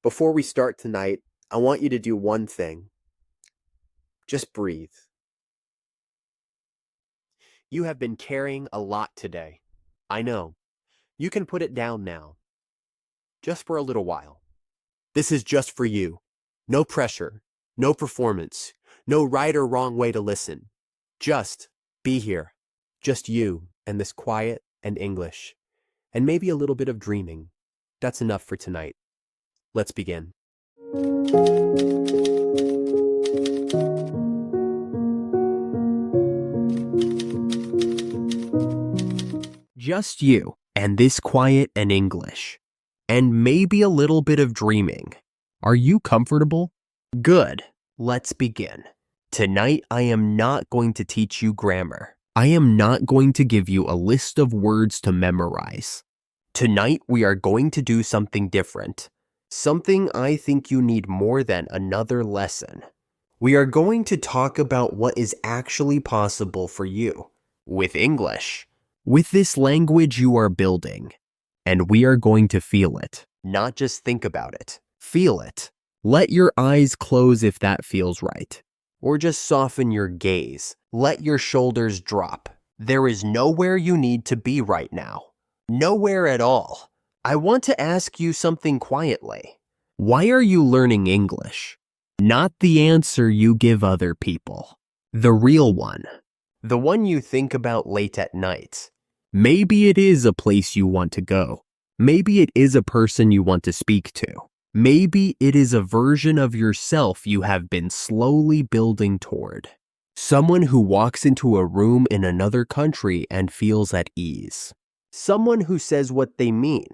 Before we start tonight, I want you to do one thing. Just breathe. You have been carrying a lot today. I know. You can put it down now. Just for a little while. This is just for you. No pressure, no performance, no right or wrong way to listen. Just be here. Just you and this quiet and English. And maybe a little bit of dreaming. That's enough for tonight. Let's begin. Just you and this quiet and English. And maybe a little bit of dreaming. Are you comfortable? Good. Let's begin. Tonight, I am not going to teach you grammar. I am not going to give you a list of words to memorize. Tonight, we are going to do something different. Something I think you need more than another lesson. We are going to talk about what is actually possible for you with English, with this language you are building. And we are going to feel it, not just think about it. Feel it. Let your eyes close if that feels right. Or just soften your gaze. Let your shoulders drop. There is nowhere you need to be right now. Nowhere at all. I want to ask you something quietly. Why are you learning English? Not the answer you give other people. The real one. The one you think about late at night. Maybe it is a place you want to go. Maybe it is a person you want to speak to. Maybe it is a version of yourself you have been slowly building toward. Someone who walks into a room in another country and feels at ease. Someone who says what they mean,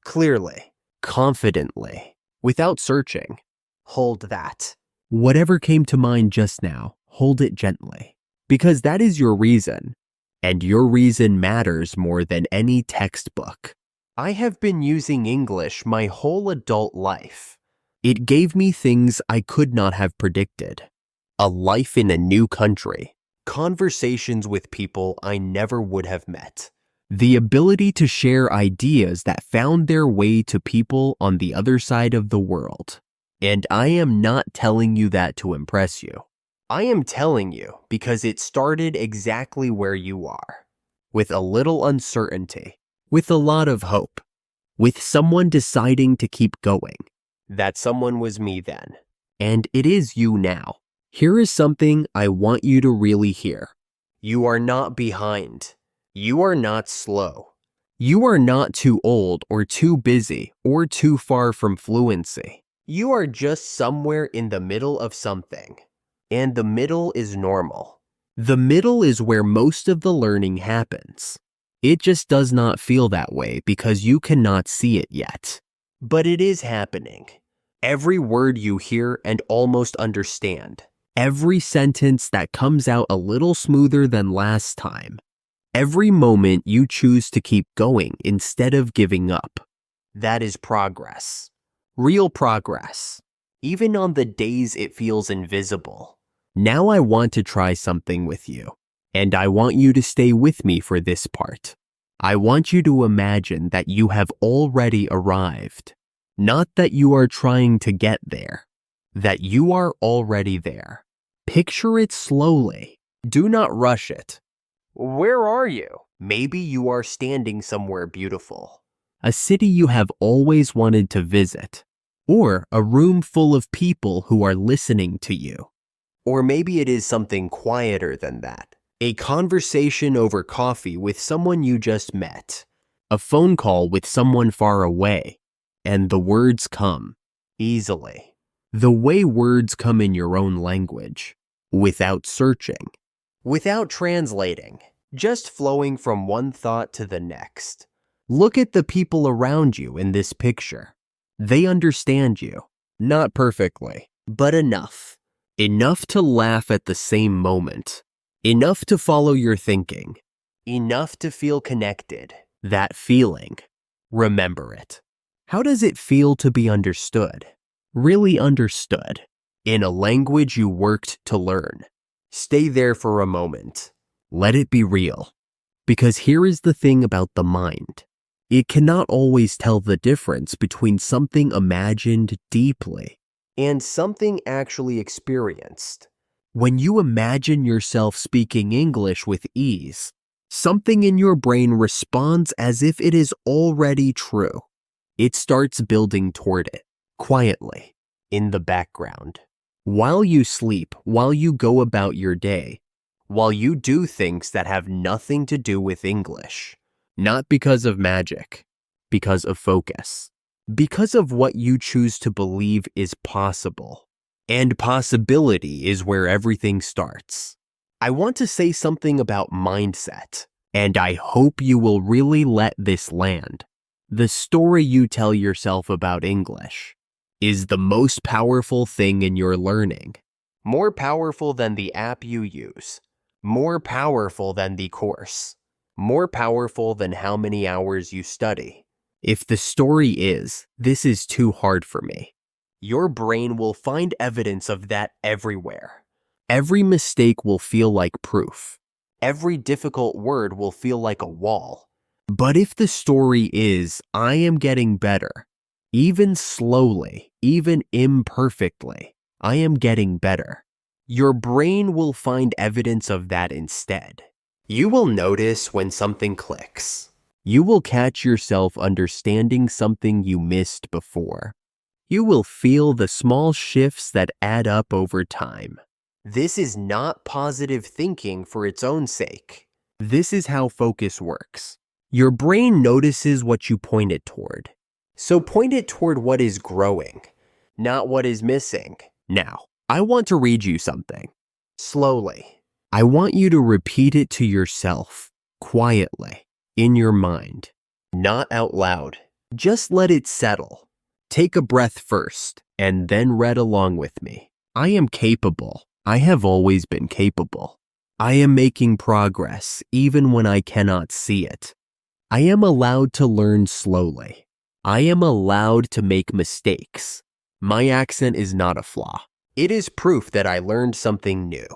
clearly, confidently, without searching. Hold that. Whatever came to mind just now, hold it gently. Because that is your reason. And your reason matters more than any textbook. I have been using English my whole adult life. It gave me things I could not have predicted. A life in a new country. Conversations with people I never would have met. The ability to share ideas that found their way to people on the other side of the world. And I am not telling you that to impress you. I am telling you because it started exactly where you are. With a little uncertainty. With a lot of hope. With someone deciding to keep going. That someone was me then. And it is you now. Here is something I want you to really hear. You are not behind. You are not slow. You are not too old or too busy or too far from fluency. You are just somewhere in the middle of something. And the middle is normal. The middle is where most of the learning happens. It just does not feel that way because you cannot see it yet. But it is happening. Every word you hear and almost understand. Every sentence that comes out a little smoother than last time. Every moment you choose to keep going instead of giving up. That is progress. Real progress. Even on the days it feels invisible. Now I want to try something with you. And I want you to stay with me for this part. I want you to imagine that you have already arrived. Not that you are trying to get there. That you are already there. Picture it slowly. Do not rush it. Where are you? Maybe you are standing somewhere beautiful. A city you have always wanted to visit. Or a room full of people who are listening to you. Or maybe it is something quieter than that. A conversation over coffee with someone you just met. A phone call with someone far away. And the words come easily. The way words come in your own language. Without searching. Without translating. Just flowing from one thought to the next. Look at the people around you in this picture. They understand you. Not perfectly, but enough. Enough to laugh at the same moment. Enough to follow your thinking. Enough to feel connected. That feeling. Remember it. How does it feel to be understood? Really understood. In a language you worked to learn. Stay there for a moment. Let it be real. Because here is the thing about the mind. It cannot always tell the difference between something imagined deeply and something actually experienced. When you imagine yourself speaking English with ease, something in your brain responds as if it is already true. It starts building toward it, quietly, in the background. While you sleep, while you go about your day, while you do things that have nothing to do with English. Not because of magic, because of focus. Because of what you choose to believe is possible. And possibility is where everything starts. I want to say something about mindset, and I hope you will really let this land. The story you tell yourself about English is the most powerful thing in your learning. More powerful than the app you use. More powerful than the course. More powerful than how many hours you study. If the story is, this is too hard for me, your brain will find evidence of that everywhere. Every mistake will feel like proof. Every difficult word will feel like a wall. But if the story is, I am getting better, even slowly, even imperfectly, I am getting better, your brain will find evidence of that instead. You will notice when something clicks. You will catch yourself understanding something you missed before. You will feel the small shifts that add up over time. This is not positive thinking for its own sake. This is how focus works. Your brain notices what you point it toward. So point it toward what is growing, not what is missing. Now, I want to read you something. Slowly. I want you to repeat it to yourself, quietly, in your mind. Not out loud. Just let it settle. Take a breath first, and then read along with me. I am capable. I have always been capable. I am making progress, even when I cannot see it. I am allowed to learn slowly. I am allowed to make mistakes. My accent is not a flaw. It is proof that I learned something new.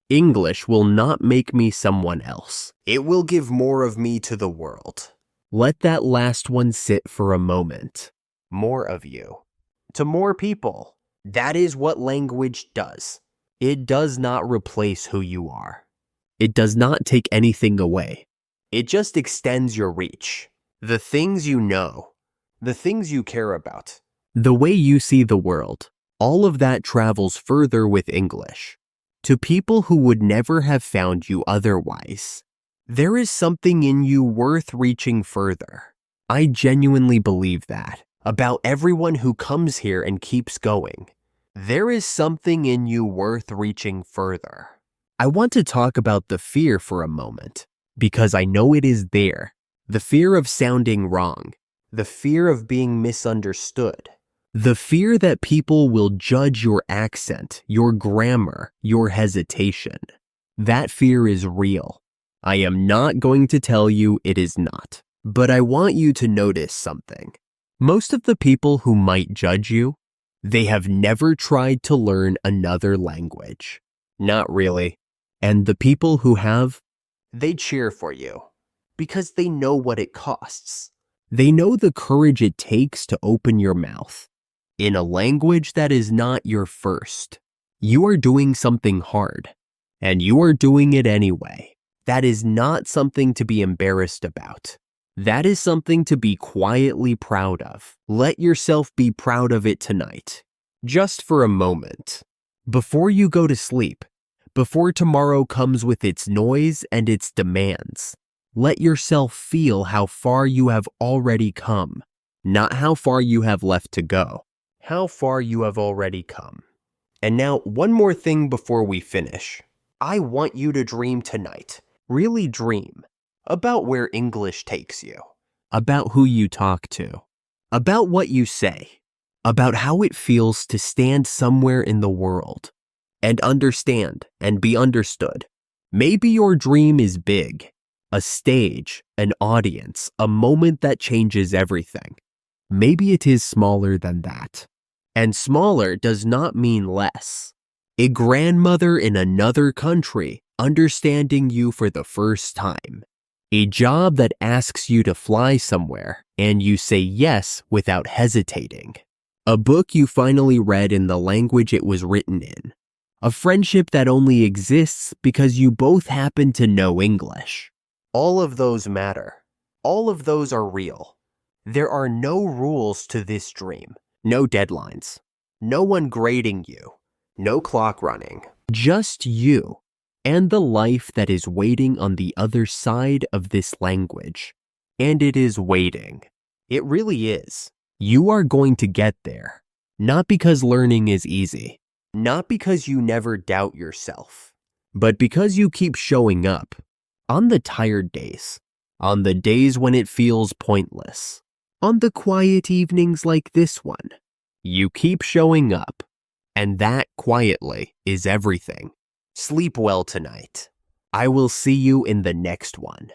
English will not make me someone else. It will give more of me to the world. Let that last one sit for a moment. More of you. To more people. That is what language does. It does not replace who you are. It does not take anything away. It just extends your reach. The things you know. The things you care about. The way you see the world. All of that travels further with English. To people who would never have found you otherwise. There is something in you worth reaching further. I genuinely believe that about everyone who comes here and keeps going. There is something in you worth reaching further. I want to talk about the fear for a moment, because I know it is there. The fear of sounding wrong. The fear of being misunderstood. The fear that people will judge your accent, your grammar, your hesitation. That fear is real. I am not going to tell you it is not, but I want you to notice something. Most of the people who might judge you, they have never tried to learn another language. Not really. And the people who have, they cheer for you because they know what it costs. They know the courage it takes to open your mouth in a language that is not your first. You are doing something hard, and you are doing it anyway. That is not something to be embarrassed about. That is something to be quietly proud of. Let yourself be proud of it tonight, just for a moment. Before you go to sleep, before tomorrow comes with its noise and its demands, let yourself feel how far you have already come, not how far you have left to go. How far you have already come. And now, one more thing before we finish. I want you to dream tonight. Really dream. About where English takes you. About who you talk to. About what you say. About how it feels to stand somewhere in the world. And understand and be understood. Maybe your dream is big. A stage, an audience, a moment that changes everything. Maybe it is smaller than that. And smaller does not mean less. A grandmother in another country understanding you for the first time. A job that asks you to fly somewhere and you say yes without hesitating. A book you finally read in the language it was written in. A friendship that only exists because you both happen to know English. All of those matter. All of those are real. There are no rules to this dream. No deadlines. No one grading you. No clock running. Just you and the life that is waiting on the other side of this language. And it is waiting. It really is. You are going to get there. Not because learning is easy. Not because you never doubt yourself. But because you keep showing up. On the tired days. On the days when it feels pointless. On the quiet evenings like this one. You keep showing up. And that, quietly, is everything. Sleep well tonight. I will see you in the next one.